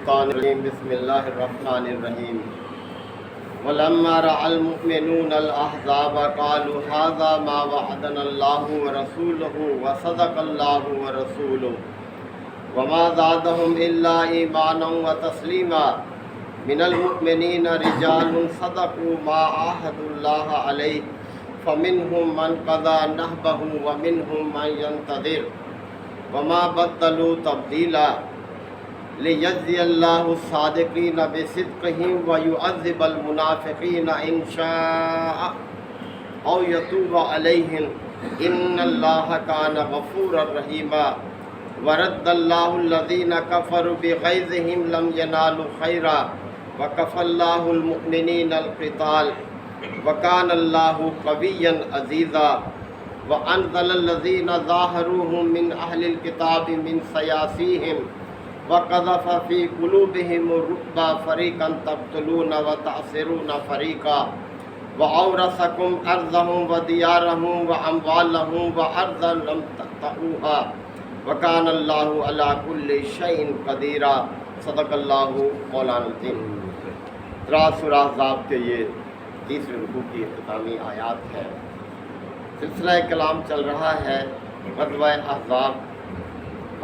الشیطان الرجیم بسم اللہ الرحمن الرحیم ولما رأى المؤمنون الأحزاب قالوا هذا ما وعدنا الله ورسوله وصدق الله ورسوله وما زادهم إلا إيمانا وتسليما من المؤمنين رجال صدقوا ما عاهدوا الله عليه فمنهم من قضى نحبه ومنهم من ينتظر وما بدلوا تبدیلا لیجزی اللہ الصادقین بصدقہم ویعذب المنافقین ان شاء او یتوب علیہم ان اللہ کان غفورا رحیما ورد اللہ الذین کفروا بغیظہم لم ینالوا خیرا وکفی اللہ المؤمنین القتال وکان اللہ قویا عزیزا وَأَنزَلَ الَّذِينَ ظَاهَرُوهُم مِّنْ أَهْلِ الْكِتَابِ مِنْ صَيَاصِيهِمْ وَقَذَفَ فِي قُلُوبِهِمُ الرُّعْبَ فَرِيقًا تَقْتُلُونَ وَتَأْسِرُونَ فَرِيقًا وَأَوْرَثَكُمْ أَرْضَهُمْ وَدِيَارَهُمْ وَأَمْوَالَهُمْ وَأَرْضًا لَّمْ تَطَئُوهَا وَكَانَ اللَّهُ عَلَىٰ كُلِّ شَيْءٍ قَدِيرًا صدق اللہ مولانا العظیم۔ سورہ احزاب کے یہ تیسرے رکوع کی اختتامی آیات ہے۔ سلسلہ کلام چل رہا ہے غزوہ احزاب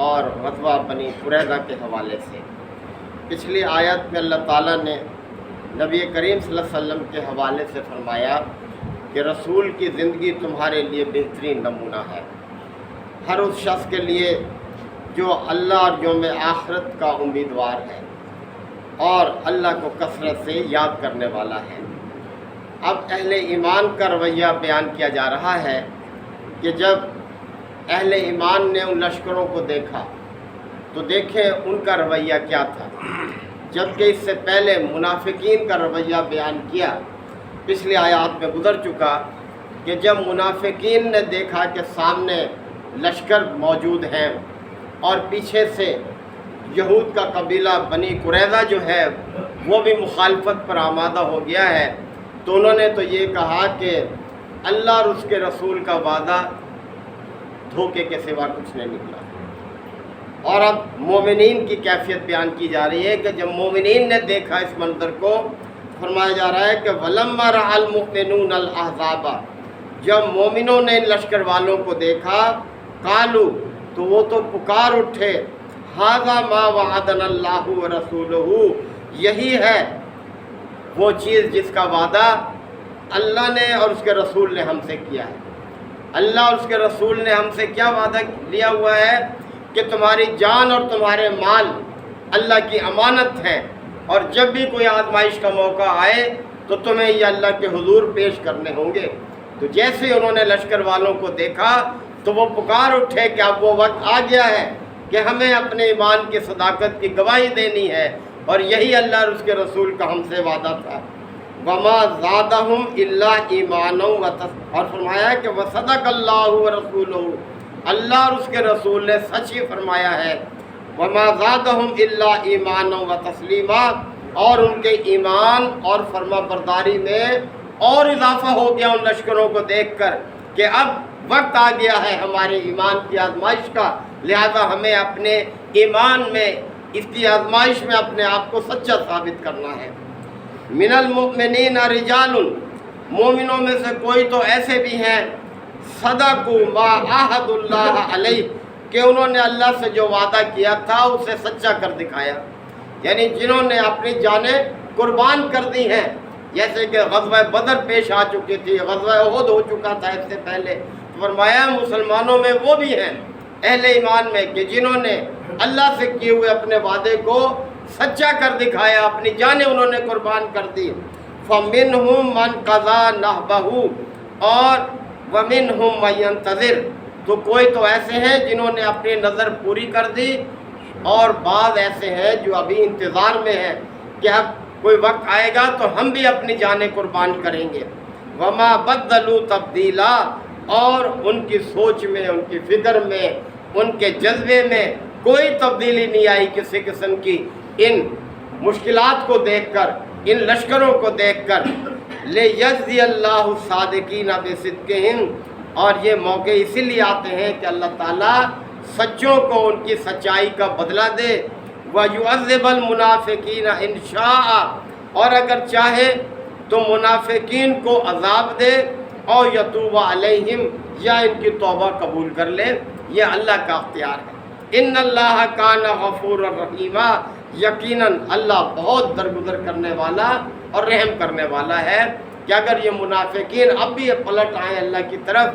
اور غزوہ بنی قریظہ کے حوالے سے۔ پچھلی آیت میں اللہ تعالیٰ نے نبی کریم صلی اللہ علیہ وسلم کے حوالے سے فرمایا کہ رسول کی زندگی تمہارے لیے بہترین نمونہ ہے، ہر اس شخص کے لیے جو اللہ اور یوم آخرت کا امیدوار ہے اور اللہ کو کثرت سے یاد کرنے والا ہے۔ اب اہل ایمان کا رویہ بیان کیا جا رہا ہے کہ جب اہل ایمان نے ان لشکروں کو دیکھا تو دیکھیں ان کا رویہ کیا تھا، جبکہ اس سے پہلے منافقین کا رویہ بیان کیا۔ پچھلی آیات میں گزر چکا کہ جب منافقین نے دیکھا کہ سامنے لشکر موجود ہیں اور پیچھے سے یہود کا قبیلہ بنی قریظہ جو ہے وہ بھی مخالفت پر آمادہ ہو گیا ہے، تو انہوں نے تو یہ کہا کہ اللہ اور اس کے رسول کا وعدہ دھوکے کے سوا کچھ نہیں نکلا۔ اور اب مومنین کی کیفیت بیان کی جا رہی ہے کہ جب مومنین نے دیکھا اس منظر کو، فرمایا جا رہا ہے کہ وَلَمَّا رَأَى الْمُؤْمِنُونَ الْأَحْزَابَ، جب مومنوں نے لشکر والوں کو دیکھا، قالوا، تو وہ تو پکار اٹھے، هَذَا مَا وَعَدَنَا اللَّهُ وَرَسُولُهُ، یہی ہے وہ چیز جس کا وعدہ اللہ نے اور اس کے رسول نے ہم سے کیا ہے۔ اللہ اور اس کے رسول نے ہم سے کیا وعدہ لیا ہوا ہے کہ تمہاری جان اور تمہارے مال اللہ کی امانت ہیں، اور جب بھی کوئی آزمائش کا موقع آئے تو تمہیں یہ اللہ کے حضور پیش کرنے ہوں گے۔ تو جیسے انہوں نے لشکر والوں کو دیکھا تو وہ پکار اٹھے کہ اب وہ وقت آ گیا ہے کہ ہمیں اپنے ایمان کی صداقت کی گواہی دینی ہے، اور یہی اللہ اور اس کے رسول کا ہم سے وعدہ تھا۔ وما زادہم الا ایمانا اور فرمایا کہ وصدق اللہ ورسولہ، اللہ اور اس کے رسول نے سچ ہی فرمایا ہے۔ وما زادہم الا ایمانا وتسلیما، اور ان کے ایمان اور فرما برداری میں اور اضافہ ہو گیا ان لشکروں کو دیکھ کر کہ اب وقت آ گیا ہے ہمارے ایمان کی آزمائش کا، لہذا ہمیں اپنے ایمان میں اس کی آزمائش میں اپنے آپ کو سچا ثابت کرنا ہے۔ من المؤمنین رجال، مومنوں میں سے کوئی تو ایسے بھی ہیں، صدقوا ما عاہد اللہ علیہ، کہ انہوں نے اللہ سے جو وعدہ کیا تھا اسے سچا کر دکھایا، یعنی جنہوں نے اپنی جانیں قربان کر دی ہیں، جیسے کہ غزوہ بدر پیش آ چکی تھی، غزوہ احد ہو چکا تھا اس سے پہلے۔ فرمایا مسلمانوں میں وہ بھی ہیں اہل ایمان میں کہ جنہوں نے اللہ سے کیے ہوئے اپنے وعدے کو سچا کر دکھایا، اپنی جانیں انہوں نے قربان کر دی۔ فَمِنْهُمْ مَنْ قَضَى نَحْبَهُ، اور وَمِنْهُمْ مَنْ يَنْتَظِرُ، تو کوئی تو ایسے ہیں جنہوں نے اپنی نظر پوری کر دی، اور بعض ایسے ہیں جو ابھی انتظار میں ہیں کہ اب کوئی وقت آئے گا تو ہم بھی اپنی جانیں قربان کریں گے۔ وَمَا بَدَّلُوا تَبْدِيلًا، اور ان کی سوچ میں، ان کی فکر میں، ان کے جذبے میں کوئی تبدیلی نہیں آئی کسی قسم کی، ان مشکلات کو دیکھ کر، ان لشکروں کو دیکھ کر۔ لیجزی اللہ الصادقین بصدقہم، اور یہ موقع اسی لیے آتے ہیں کہ اللہ تعالیٰ سچوں کو ان کی سچائی کا بدلہ دے، وَيُعَذِّبَ الْمُنَافِقِينَ إِنْ شَاءَ، اور اگر چاہے تو منافقین کو عذاب دے، اور یتوب علیہم، یا ان کی توبہ قبول کر لے، یہ اللہ کا اختیار ہے۔ ان اللہ کان غفور الرحیم، یقیناً اللہ بہت درگزر کرنے والا اور رحم کرنے والا ہے کہ اگر یہ منافقین اب بھی پلٹ آئیں اللہ کی طرف،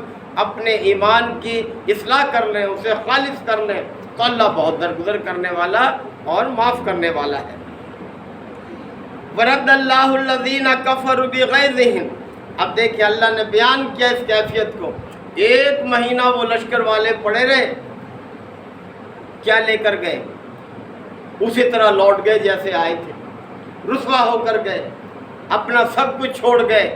اپنے ایمان کی اصلاح کر لیں، اسے خالص کر لیں، تو اللہ بہت درگزر کرنے والا اور معاف کرنے والا ہے۔ وَرَدَّ اللَّهُ الَّذِينَ كَفَرُوا بِغَيْظِهِمْ، اب دیکھیں اللہ نے بیان کیا اس کیفیت کو۔ ایک مہینہ وہ لشکر والے پڑے رہے، کیا لے کر گئے؟ اسی طرح لوٹ گئے جیسے آئے تھے، رسوا ہو کر گئے، اپنا سب کچھ چھوڑ گئے۔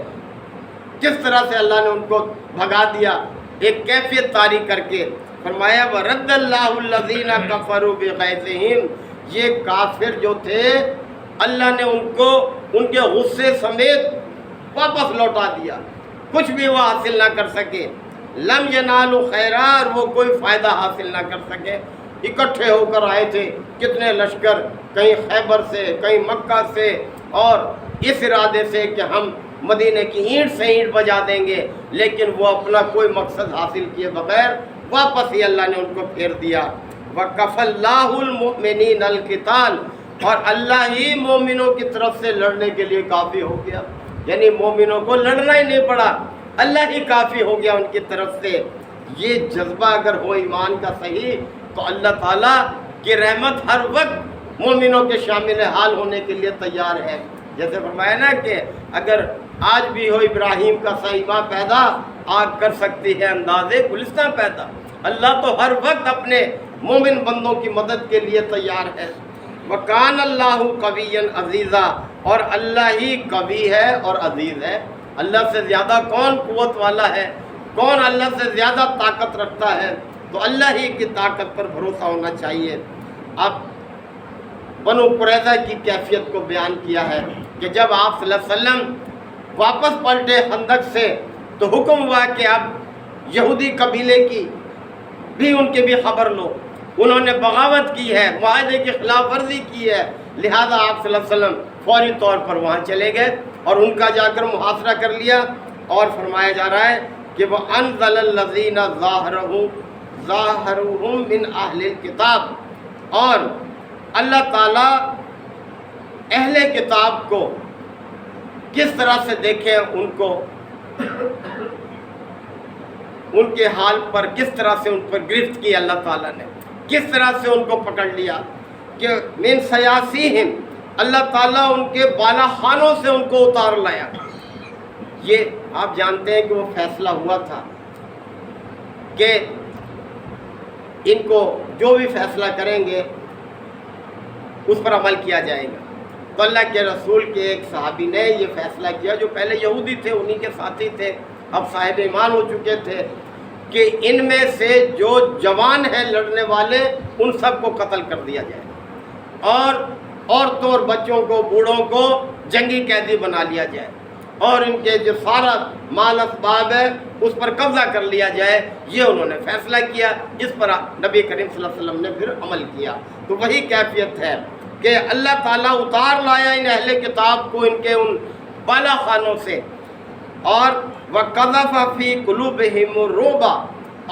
کس طرح سے اللہ نے ان کو بھگا دیا، ایک کیفیت طاری کر کے فرمایا وَرَدَّ اللَّهُ الَّذِينَ كَفَرُوا بِغَيْظِهِمْ، یہ کافر جو تھے اللہ نے ان کو ان کے غصے سمیت واپس لوٹا دیا، کچھ بھی وہ حاصل نہ کر سکے۔ لم ینالوا خیرا، وہ کوئی فائدہ حاصل نہ کر سکے۔ اکٹھے ہو کر آئے تھے کتنے لشکر، کہیں خیبر سے، کہیں مکہ سے، اور اس ارادے سے کہ ہم مدینے کی اینٹ سے اینٹ بجا دیں گے، لیکن وہ اپنا کوئی مقصد حاصل کیے بغیر واپس ہی اللہ نے ان کو پھیر دیا۔ وَكَفَى اللَّهُ الْمُؤْمِنِينَ الْقِتَالَ، اور اللہ ہی مومنوں کی طرف سے لڑنے کے لیے کافی ہو گیا، یعنی مومنوں کو لڑنا ہی نہیں پڑا، اللہ ہی کافی ہو گیا ان کی طرف سے۔ یہ جذبہ اگر ہو ایمان کا صحیح، تو اللہ تعالیٰ کی رحمت ہر وقت مومنوں کے شامل حال ہونے کے لیے تیار ہے۔ جیسے فرمایا نا کہ اگر آج بھی ہو ابراہیم کا صحیفہ پیدا، آگ کر سکتی ہے اندازے گلستان پیدا۔ اللہ تو ہر وقت اپنے مومن بندوں کی مدد کے لیے تیار ہے۔ وَكَانَ اللَّهُ قَوِيًّا عَزِيزًا، اور اللہ ہی قوی ہے اور عزیز ہے۔ اللہ سے زیادہ کون قوت والا ہے؟ کون اللہ سے زیادہ طاقت رکھتا ہے؟ تو اللہ ہی کی طاقت پر بھروسہ ہونا چاہیے۔ اب بنو قریظہ کی کیفیت کو بیان کیا ہے کہ جب آپ صلی اللہ علیہ وسلم واپس پلٹے خندق سے، تو حکم ہوا کہ اب یہودی قبیلے کی بھی ان کی بھی خبر لو، انہوں نے بغاوت کی ہے، معاہدے کی خلاف ورزی کی ہے، لہذا آپ صلی اللہ علیہ وسلم فوری طور پر وہاں چلے گئے اور ان کا جا کر محاصرہ کر لیا۔ اور فرمایا جا رہا ہے کہ وہ انزل الذین ظاہرہم من اہل الکتاب، اور اللہ تعالیٰ اہل کتاب کو کس طرح سے دیکھیں، ان کو ان کے حال پر کس طرح سے ان پر گرفت کی اللہ تعالیٰ نے، کس طرح سے ان کو پکڑ لیا کہ من سیاسیہم، اللہ تعالیٰ ان کے بالا خانوں سے ان کو اتار لایا۔ یہ آپ جانتے ہیں کہ وہ فیصلہ ہوا تھا کہ ان کو جو بھی فیصلہ کریں گے اس پر عمل کیا جائے گا۔ تو اللہ کے رسول کے ایک صحابی نے یہ فیصلہ کیا، جو پہلے یہودی تھے، انہی کے ساتھی تھے، اب صاحب ایمان ہو چکے تھے، کہ ان میں سے جو جوان ہیں لڑنے والے، ان سب کو قتل کر دیا جائے، اور عورتوں اور بچوں کو، بوڑھوں کو جنگی قیدی بنا لیا جائے، اور ان کے جو سارا مال اسباب ہے اس پر قبضہ کر لیا جائے۔ یہ انہوں نے فیصلہ کیا، اس پر نبی کریم صلی اللہ علیہ وسلم نے پھر عمل کیا۔ تو وہی کیفیت ہے کہ اللہ تعالیٰ اتار لایا ان اہل کتاب کو ان کے ان بالا خانوں سے، اور وَقَذَفَ فِي قُلُوبِهِمُ الرُّعْبَ،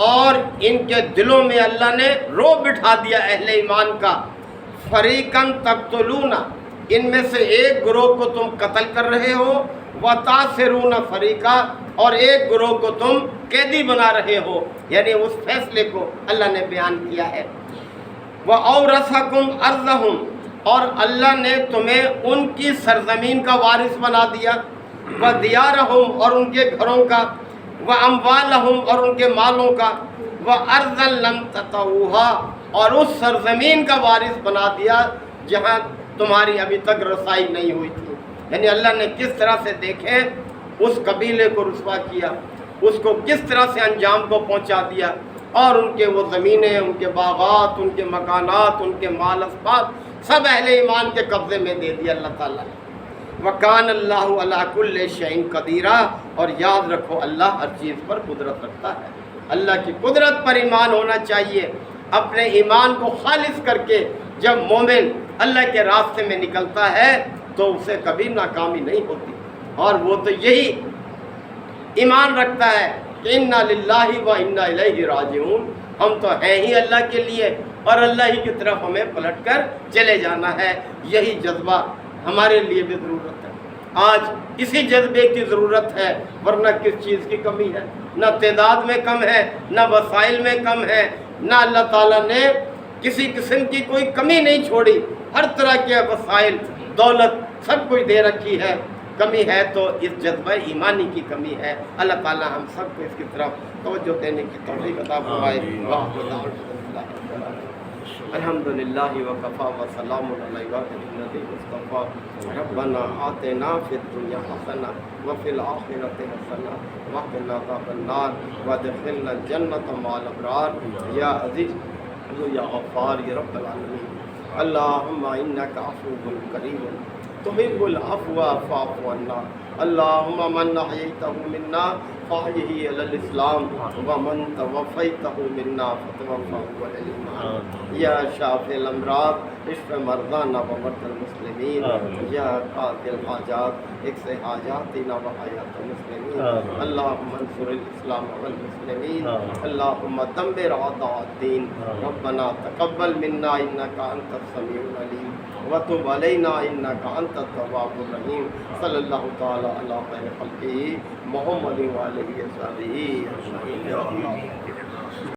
اور ان کے دلوں میں اللہ نے رعب بٹھا دیا اہل ایمان کا۔ فَرِيقًا تَقْتُلُونَ، ان میں سے ایک گروہ کو تم قتل کر رہے ہو، وَتَأْسِرُونَ فَرِيقًا، اور ایک گروہ کو تم قیدی بنا رہے ہو، یعنی اس فیصلے کو اللہ نے بیان کیا ہے۔ وَأَوْرَثَكُمْ أَرْضَهُمْ، اور اللہ نے تمہیں ان کی سرزمین کا وارث بنا دیا، وَدِيَارَهُمْ، اور ان کے گھروں کا، وَأَمْوَالَهُمْ، اور ان کے مالوں کا، وَأَرْضًا لَمْ تَطَئُوهَا، اور اس سرزمین کا وارث بنا دیا جہاں تمہاری ابھی تک رسائی نہیں ہوئی تھی۔ یعنی اللہ نے کس طرح سے دیکھیں اس قبیلے کو رسوا کیا، اس کو کس طرح سے انجام کو پہنچا دیا، اور ان کے وہ زمینیں، ان کے باغات، ان کے مکانات، ان کے مال اسباب سب اہل ایمان کے قبضے میں دے دیا اللہ تعالیٰ نے۔ وَكَانَ اللَّهُ عَلَىٰ كُلِّ شَيْءٍ قَدِيرًا، اور یاد رکھو اللہ ہر چیز پر قدرت رکھتا ہے۔ اللہ کی قدرت پر ایمان ہونا چاہیے، اپنے ایمان کو خالص کر کے جب مومن اللہ کے راستے میں نکلتا ہے تو اسے کبھی ناکامی نہیں ہوتی، اور وہ تو یہی ایمان رکھتا ہے کہ انا للہ و انا الیہ راجعون، ہم تو ہیں ہی اللہ کے لیے اور اللہ ہی کی طرف ہمیں پلٹ کر چلے جانا ہے۔ یہی جذبہ ہمارے لیے بھی ضرورت ہے، آج اسی جذبے کی ضرورت ہے، ورنہ کس چیز کی کمی ہے؟ نہ تعداد میں کم ہے، نہ وسائل میں کم ہے، نہ اللہ تعالیٰ نے کسی قسم کی کوئی کمی نہیں چھوڑی، ہر طرح کے وسائل، دولت، سب کچھ دے رکھی ہے۔ کمی ہے تو اس جذبہ ایمانی کی کمی ہے۔ اللہ تعالیٰ ہم سب کو اس کی طرف توجہ دینے کی توفیق عطا فرمائے۔ الحمدللہ وکفا وسلام علی عبادہ الذین اصطفیٰ ربنا آتنا فی الدنیا حسنہ وفی الآخرۃ حسنہ وقنا عذاب النار وادخلنا الجنۃ مع الابرار یا عزیز یا غفار یا رب العالمین۔ اللہم انک عفو کریم تحب العفو فاعف عنا۔ اللہم من احییتہ منا فاحیہ علی الاسلام ومن توفیتہ منا فتوفہ علی الایمان۔ یا شافی الامراض اشف مرضانا ومرضى المسلمین، یا قاضی الحاجات اقض حاجاتنا وحاجات المسلمین۔ اللہم انصر الاسلام والمسلمین، اللہم دمر اعداء الدین۔ ربنا تقبل منا انک انت السمیع العلیم وتب علینا انک انت التواب الرحیم۔ صلی اللہ تعالی علی خیر خلقہ محمد وآلہ وصحبہ اجمعین۔